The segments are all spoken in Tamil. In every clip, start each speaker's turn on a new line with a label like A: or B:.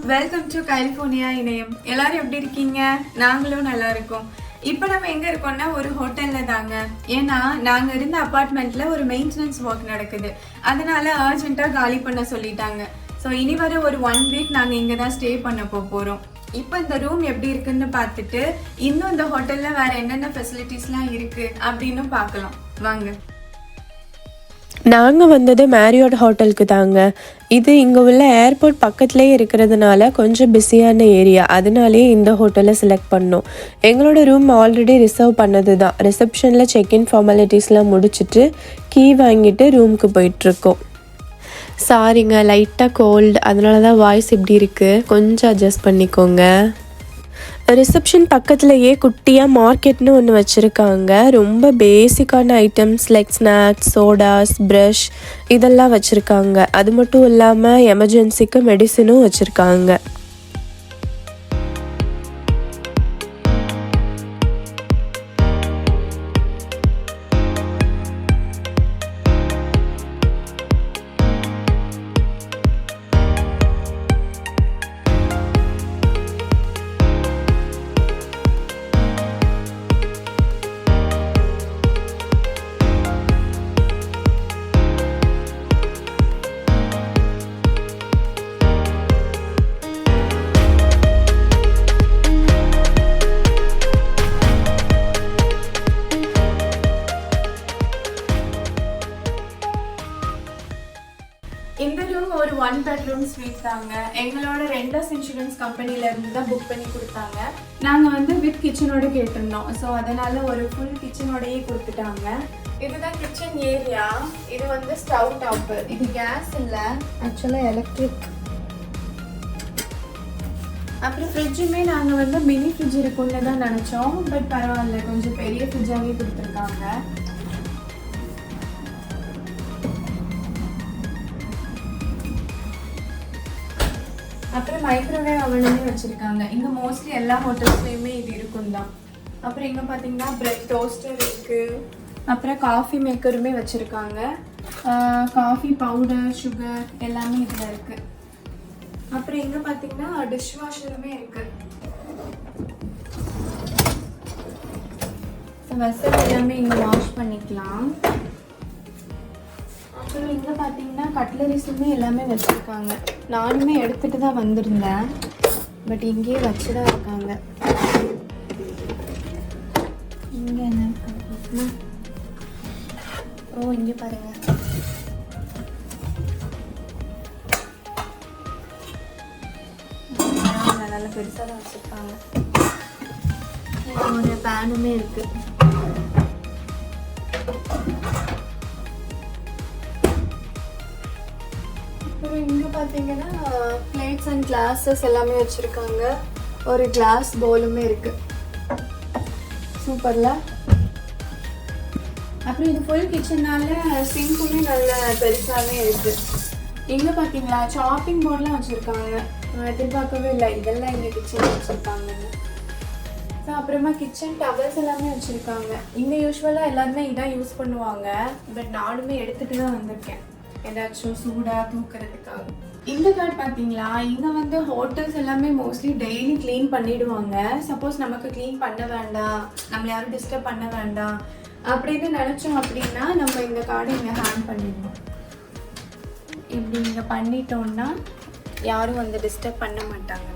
A: வெல்கம் டு கலிஃபோர்னியா இணையம். எல்லாரும் எப்படி இருக்கீங்க? நாங்களும் நல்லா இருக்கோம். இப்போ நம்ம எங்க இருக்கோம்னா ஒரு ஹோட்டல்ல தாங்க. ஏன்னா நாங்க இருந்த அபார்ட்மெண்ட்ல ஒரு மெயின்டெனன்ஸ் ஒர்க் நடக்குது. அதனால அர்ஜென்ட்டா காலி பண்ண சொல்லிட்டாங்க. ஸோ இனி வர ஒரு 1 வீக் நாங்கள் இங்கே தான் ஸ்டே பண்ண போகிறோம். இப்போ இந்த ரூம் எப்படி இருக்குன்னு பார்த்துட்டு இன்னும் இந்த ஹோட்டலில் வேற என்னென்ன ஃபெசிலிட்டிஸ்லாம் இருக்கு அப்படின்னு பார்க்கலாம் வாங்க.
B: நாங்கள் வந்தது மேரியோட் ஹோட்டலுக்கு தாங்க. இது இங்கே உள்ள ஏர்போர்ட் பக்கத்துலேயே இருக்கிறதுனால கொஞ்சம் பிஸியான ஏரியா, அதனாலே இந்த ஹோட்டலை செலக்ட் பண்ணோம். எங்களோட ரூம் ஆல்ரெடி ரிசர்வ் பண்ணது தான். ரிசப்ஷனில் செக்இன் ஃபார்மாலிட்டிஸ்லாம் முடிச்சுட்டு கீ வாங்கிட்டு ரூமுக்கு போயிட்டுருக்கோம். சாரிங்க, லைட்டாக கோல்டு, அதனால தான் வாய்ஸ் இப்படி இருக்குது, கொஞ்சம் அட்ஜஸ்ட் பண்ணிக்கோங்க. ரிசப்ஷன் பக்கத்துலேயே குட்டியாக மார்க்கெட்னு ஒன்று வச்சுருக்காங்க. ரொம்ப பேசிக்கான items like snacks, sodas, brush இதெல்லாம் வச்சுருக்காங்க. அது மட்டும் இல்லாமல் எமர்ஜென்சிக்கு மெடிசனும் வச்சுருக்காங்க.
A: இந்த ரூம் ஒரு 1 bedroom ஸ்வீட் தாங்க. எங்களோட ரெண்டஸ் இன்சூரன்ஸ் கம்பெனில இருந்து தான் புக் பண்ணி கொடுத்தாங்க. நாங்கள் வந்து வித் கிச்சனோட கேட்டிருந்தோம். ஸோ அதனால ஒரு ஃபுல் கிச்சனோடையே கொடுத்துட்டாங்க. இதுதான் கிச்சன் ஏரியா. இது வந்து ஸ்டவ் டாப்பு. இது கேஸ் இல்லை, ஆக்சுவலாக எலக்ட்ரிக். அப்புறம் ஃப்ரிட்ஜுமே நாங்கள் வந்து மினி ஃப்ரிட்ஜ் இருக்குன்னு தான் நினச்சோம். பட் பரவாயில்ல, கொஞ்சம் பெரிய ஃப்ரிட்ஜாகவே கொடுத்துருக்காங்க. அப்புறம் மைக்ரோவேவ் அவனுமே வச்சுருக்காங்க. இங்கே மோஸ்ட்லி எல்லா ஹோட்டல்ஸ்லேயுமே இது இருக்கும் தான். அப்புறம் இங்கே பார்த்தீங்கன்னா பிரெட் டோஸ்டர் இருக்குது. அப்புறம் காஃபி மேக்கருமே வச்சுருக்காங்க. காஃபி பவுடர், சுகர் எல்லாமே இதில் இருக்குது. அப்புறம் இங்கே பார்த்தீங்கன்னா டிஷ் வாஷருமே இருக்குது. வெசல் எல்லாமே இங்கே வாஷ் பண்ணிக்கலாம். அப்புறம் இங்கே பார்த்தீங்கன்னா கட்லரிஸுமே எல்லாமே வச்சுருக்காங்க. நானுமே எடுத்துகிட்டு தான் வந்திருந்தேன், பட் இங்கேயே வச்சு தான் இருக்காங்க. இங்கே என்ன இருக்குன்னா, ஓ இங்கே பாருங்கள், நல்லா பெருசாக தான் வச்சுருக்காங்க. ஒரு பேனுமே இருக்குது. அப்புறம் இங்கே பார்த்தீங்கன்னா பிளேட்ஸ் அண்ட் கிளாஸஸ் எல்லாமே வச்சுருக்காங்க. ஒரு கிளாஸ் பவுலுமே இருக்குது. சூப்பரில். அப்புறம் இது ஃபுல் கிச்சனால சிங்க்குமே நல்ல பெருசாகவே இருக்குது. இங்கே பார்த்தீங்களா சாப்பிங் போர்டெலாம் வச்சுருக்காங்க. நான் எதிர்பார்க்கவே இல்லை இதெல்லாம் இங்கே கிச்சனில் வச்சுருக்காங்கன்னு. ஸோ அப்புறமா கிச்சன் டவல்ஸ் எல்லாமே வச்சுருக்காங்க. இங்கே யூஸ்வலாக எல்லாருமே இதான் யூஸ் பண்ணுவாங்க. பட் நானுமே எடுத்துகிட்டு தான் வந்திருக்கேன், ஏதாச்சும் சூடாக தூக்கிறதுக்காக. இந்த கார்டு பார்த்தீங்களா, இங்கே வந்து ஹோட்டல்ஸ் எல்லாமே மோஸ்ட்லி டெய்லி க்ளீன் பண்ணிவிடுவாங்க. சப்போஸ் நமக்கு க்ளீன் பண்ண வேண்டாம், நம்மளை யாரும் டிஸ்டர்ப் பண்ண வேண்டாம் அப்படின்னு நினச்சோம் அப்படின்னா நம்ம இந்த கார்டை இங்கே ஹேண்ட் பண்ணிடுவோம். இப்படி இங்கே பண்ணிட்டோம்னா யாரும் வந்து டிஸ்டர்ப் பண்ண மாட்டாங்க.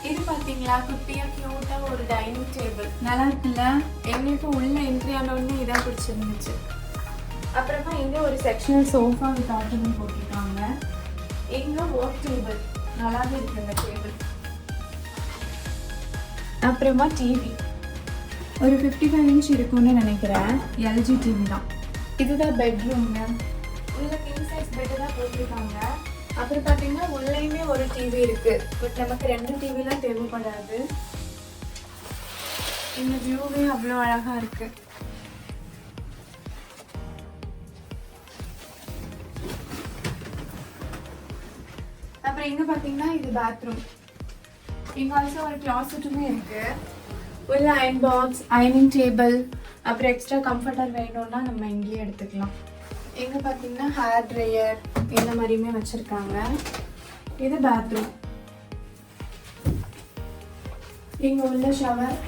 A: இது பார்த்தீங்களா குட்டியாக க்யூட்டாக ஒரு டைனிங் டேபிள், நல்லா இருக்குல்ல. எங்களுக்கு உள்ள என்ட்ரி ஆனோடனே இதாக பிடிச்சிருந்துச்சு. அப்புறமா இங்கே ஒரு செக்ஷனல் சோஃபா வித் ஆட்டமும் போட்டிருக்காங்க. இங்கே ஒர்க் டேபிள், நல்லாவே இருக்கு இந்த டேபிள். அப்புறமா டிவி ஒரு 55 inch இருக்கும்னு நினைக்கிறேன். எல்ஜி டிவி தான். இதுதான் பெட்ரூம்ங்க. உள்ள கிங் சைஸ் பெட்டு தான் போட்டிருக்காங்க. அப்புறம் பார்த்தீங்கன்னா உள்ளேயுமே ஒரு டிவி இருக்குது. பட் நமக்கு 2 டிவிலாம் தேவைப்படாது. இந்த வியூவே அவ்வளோ அழகாக இருக்குது. அப்புறம் இங்கே பார்த்தீங்கன்னா இது பாத்ரூம். இங்கே ஆல்சோ ஒரு கிளாசெட்டுமே இருக்குது. உள்ள அயன் பாக்ஸ், அயனிங் டேபிள், அப்புறம் எக்ஸ்ட்ரா கம்ஃபர்டர் வேணும்னா நம்ம இங்கேயே எடுத்துக்கலாம். இங்கே பார்த்தீங்கன்னா ஹேர் ட்ரையர் இந்த மாதிரியுமே வச்சுருக்காங்க. இது பாத்ரூம். இங்கே உள்ள ஷவர்,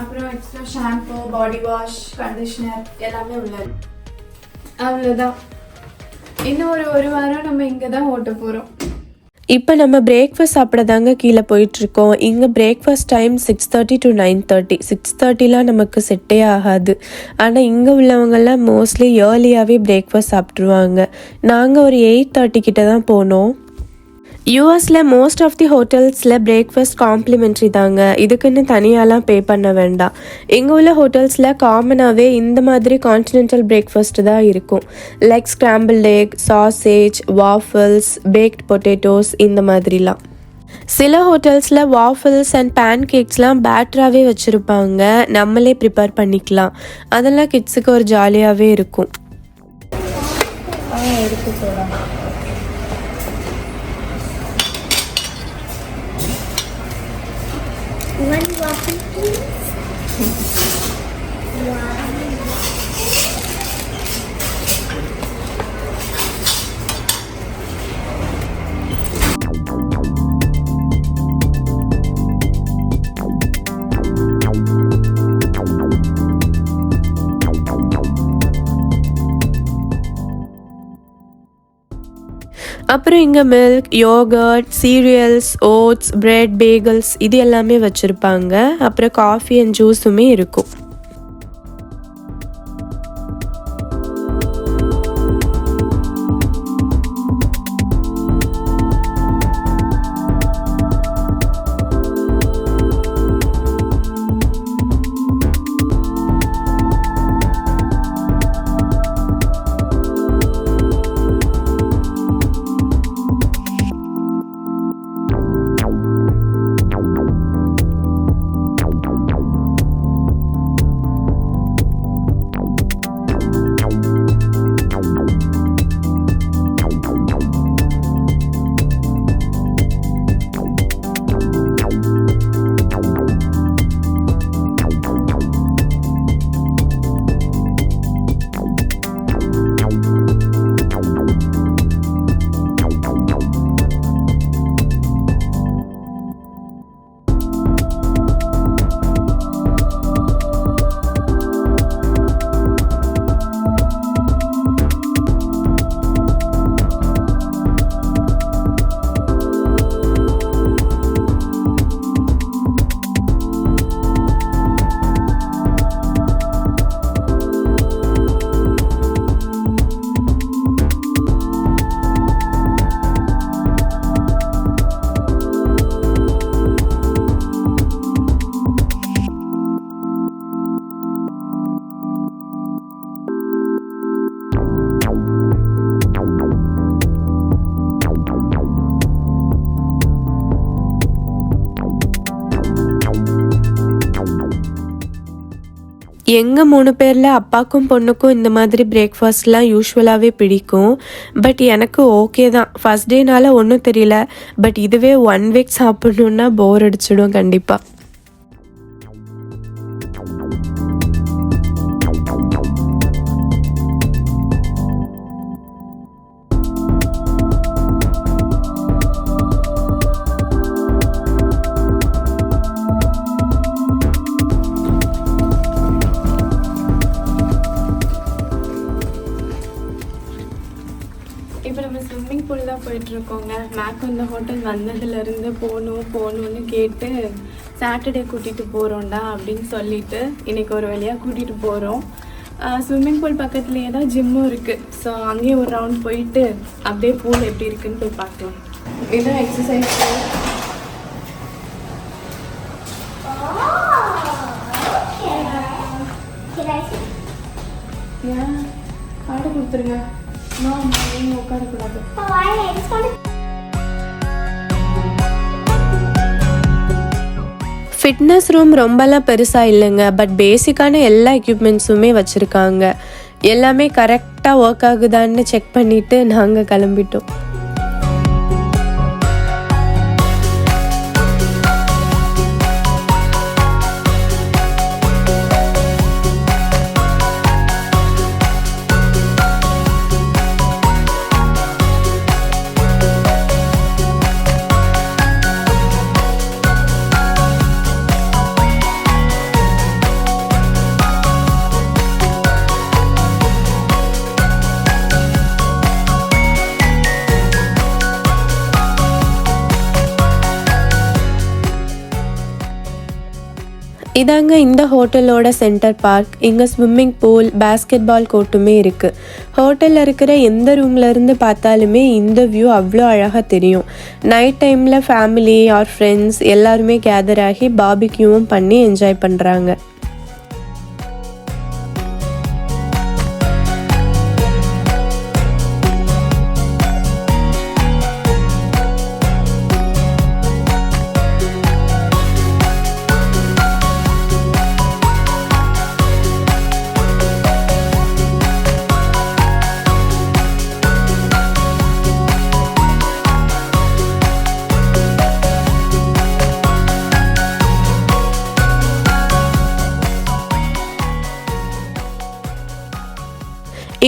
A: அப்புறம் extra shampoo, body wash, conditioner எல்லாமே உள்ளது. அவ்வளோதான். இன்னும் ஒரு வாரம் நம்ம இங்கே தான் ஓட்ட போகிறோம்.
B: இப்போ நம்ம பிரேக்ஃபாஸ்ட் சாப்பிட தாங்க கீழே போயிட்டுருக்கோம். இங்கே பிரேக்ஃபாஸ்ட் டைம் 6:30 to 9:30. 6:30லாம் நமக்கு செட்டே ஆகாது. ஆனால் இங்கே உள்ளவங்கெல்லாம் மோஸ்ட்லி ஏர்லியாகவே பிரேக்ஃபாஸ்ட் சாப்பிட்ருவாங்க. நாங்கள் ஒரு 8:30 கிட்ட தான் போனோம். யூஎஸில் மோஸ்ட் ஆஃப் தி ஹோட்டல்ஸில் பிரேக்ஃபாஸ்ட் காம்ப்ளிமெண்ட்ரி தாங்க. இதுக்குன்னு தனியாலாம் பே பண்ண வேண்டாம். இங்கே உள்ள ஹோட்டல்ஸில் காமனாகவே இந்த மாதிரி கான்டினென்டல் பிரேக்ஃபாஸ்ட் தான் இருக்கும். Like scrambled egg, sausage, waffles, baked potatoes இந்த மாதிரிலாம். சில ஹோட்டல்ஸில் வாஃபிள்ஸ் அண்ட் பேன் கேக்ஸ்லாம் பேட்டராகவே வச்சுருப்பாங்க. நம்மளே ப்ரிப்பேர் பண்ணிக்கலாம். அதெல்லாம் கிட்ஸுக்கு ஒரு ஜாலியாகவே இருக்கும்.
A: எடுத்து போகலாம்.
C: One waffle, please. Wow.
B: அப்புறம் இங்கே milk, yogurt, cereals, oats, bread, bagels இது எல்லாமே வச்சுருப்பாங்க. அப்புறம் காஃபி அண்ட் ஜூஸுமே இருக்கும். எங்கள் 3 பேரில் அப்பாக்கும் பொண்ணுக்கும் இந்த மாதிரி பிரேக்ஃபாஸ்ட்லாம் யூஸ்வலாகவே பிடிக்கும். பட் எனக்கு ஓகே தான். ஃபஸ்ட் டேனால ஒன்றும் தெரியல. பட் இதுவே 1 வீக் சாப்பிட்ணுன்னா போர் அடிச்சிடும் கண்டிப்பாக.
A: இப்போ நம்ம ஸ்விம்மிங் பூல் தான் போயிட்டுருக்கோங்க. மேக் இந்த ஹோட்டல் வந்ததுலேருந்து போகணுன்னு கேட்டு சாட்டர்டே கூட்டிகிட்டு போகிறோம்டா அப்படின்னு சொல்லிட்டு இன்றைக்கி ஒரு வழியாக கூட்டிகிட்டு போகிறோம். ஸ்விம்மிங் பூல் பக்கத்துலேயே தான் ஜிம்மும் இருக்குது. ஸோ அங்கேயே ஒரு ரவுண்ட் போயிட்டு அப்படியே பூல் எப்படி இருக்குன்னு போய் பார்க்கலாம். இதுதான் எக்ஸசைஸ். ஏன் கார்டு கொடுத்துருங்க. நீங்கள் உட்காரக்கூடாது.
B: ஃபிட்னஸ் ரூம் ரொம்பலாம் பெருசாக இல்லைங்க. பட் பேசிக்கான எல்லா எக்யூப்மெண்ட்ஸுமே வச்சுருக்காங்க. எல்லாமே கரெக்டாக ஒர்க் ஆகுதான்னு செக் பண்ணிவிட்டு நாங்கள் கிளம்பிட்டோம். இதாங்க இந்த ஹோட்டலோட சென்டர் பார்க். இங்கே ஸ்விம்மிங் பூல், பேஸ்கெட் பால் கோர்ட்டுமே இருக்குது. ஹோட்டலில் இருக்கிற எந்த ரூம்ல இருந்து பார்த்தாலுமே இந்த வியூ அவ்வளோ அழகாக தெரியும். நைட் டைமில் ஃபேமிலி ஆர் ஃப்ரெண்ட்ஸ் எல்லாருமே கேதர் ஆகி பார்பிக்யூவும் பண்ணி என்ஜாய் பண்ணுறாங்க.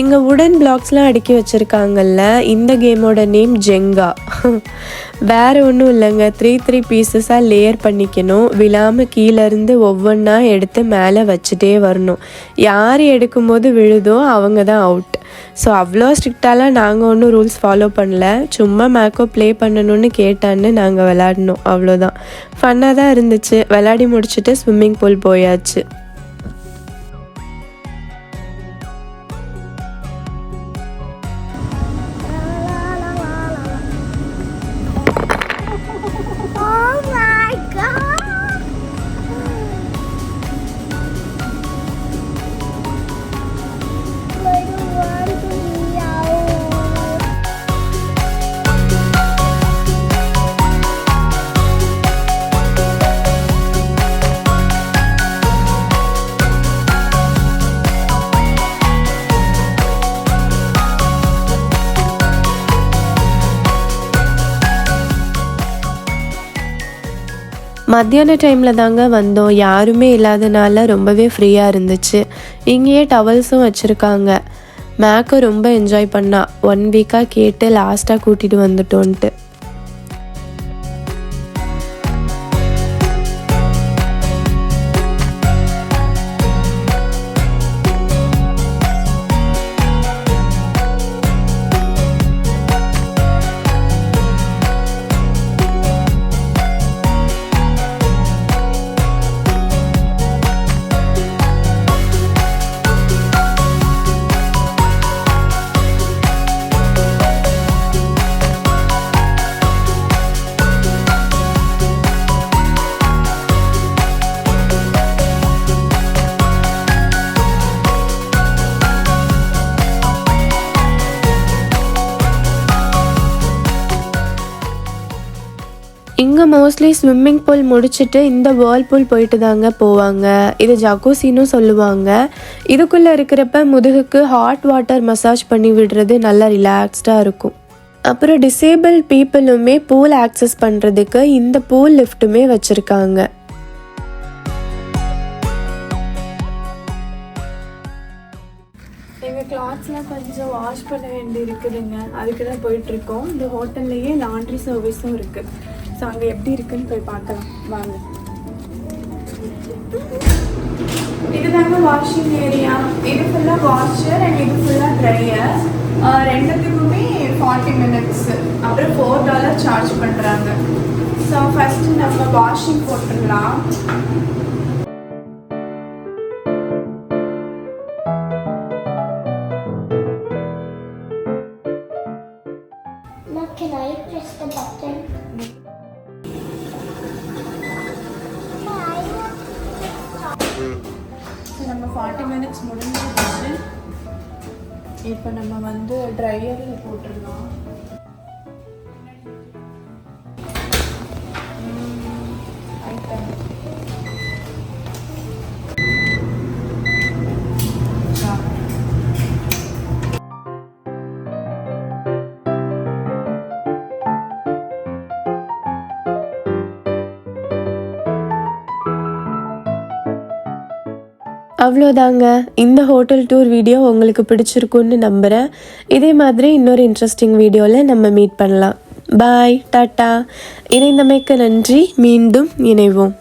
B: இங்கே உடன் பிளாக்ஸ்லாம் அடுக்கி வச்சுருக்காங்கல்ல, இந்த கேமோட நேம் ஜெங்கா. வேறு ஒன்றும் இல்லைங்க, 3 பீசஸாக லேயர் பண்ணிக்கணும். விழாமல் கீழேருந்து ஒவ்வொன்றா எடுத்து மேலே வச்சுட்டே வரணும். யார் எடுக்கும்போது விழுதோ அவங்க தான் அவுட். ஸோ அவ்வளோ ஸ்ட்ரிக்டாலாம் நாங்கள் ஒன்றும் ரூல்ஸ் ஃபாலோ பண்ணல. சும்மா மேக்கோ ப்ளே பண்ணணும்னு கேட்டான்னு நாங்கள் விளாடினோம், அவ்வளோதான். ஃபன்னாக தான் இருந்துச்சு. விளையாடி முடிச்சுட்டு ஸ்விம்மிங் பூல் போயாச்சு. மத்தியான டைமில் தாங்க வந்தோம். யாருமே இல்லாதனால ரொம்பவே ஃப்ரீயாக இருந்துச்சு. இங்கேயே டவல்ஸும் வச்சுருக்காங்க. மேக்கை ரொம்ப என்ஜாய் பண்ணா. 1 வீக்காக கேட்டு லாஸ்ட்டாக கூட்டிகிட்டு வந்துட்டோன்ட்டு. இங்கே மோஸ்ட்லி ஸ்விம்மிங் பூல் முடிச்சுட்டு இந்த வேர்ல் பூல் போயிட்டு தாங்க போவாங்க. இது ஜக்கூசின்னு சொல்லுவாங்க. இதுக்குள்ளே இருக்கிறப்ப முதுகுக்கு ஹாட் வாட்டர் மசாஜ் பண்ணி விடுறது நல்லா ரிலாக்ஸ்டாக இருக்கும். அப்புறம் டிசேபிள் பீப்புளுமே பூல் ஆக்சஸ் பண்ணுறதுக்கு இந்த பூல் லிஃப்ட்டுமே வச்சுருக்காங்க.
A: எங்கள் கிளாத்ஸ்லாம் கொஞ்சம் வாஷ் பண்ண வேண்டி இருக்குதுங்க. அதுக்கு தான் போயிட்டுருக்கோம். இந்த ஹோட்டல்லையே லாண்ட்ரி சர்வீஸும் இருக்குது. ஸோ அங்கே எப்படி இருக்குன்னு போய் பார்க்கலாம் வாங்க. இது தாங்க வாஷிங் ஏரியா. இது ஃபுல்லாக வாஷர் அண்ட் இது ஃபுல்லாக ட்ரையர். ரெண்டுத்துக்குமே 40 minutes. அப்புறம் $4 சார்ஜ் பண்ணுறாங்க. ஸோ ஃபஸ்ட்டு நம்ம வாஷிங் போட்டுடலாம்.
C: Can I press the button?
A: நம்ம 40 minutes முடிஞ்சிருச்சு. இப்போ நம்ம வந்து ட்ரையரில் போட்டுடலாம்.
B: அவ்வளோதாங்க. இந்த ஹோட்டல் டூர் வீடியோ உங்களுக்கு பிடிச்சிருக்குன்னு நம்புகிறேன். இதே மாதிரி இன்னொரு இன்ட்ரெஸ்டிங் வீடியோவில் நம்ம மீட் பண்ணலாம். பாய், டாட்டா. இணைந்தமைக்கு நன்றி. மீண்டும் இணைவோம்.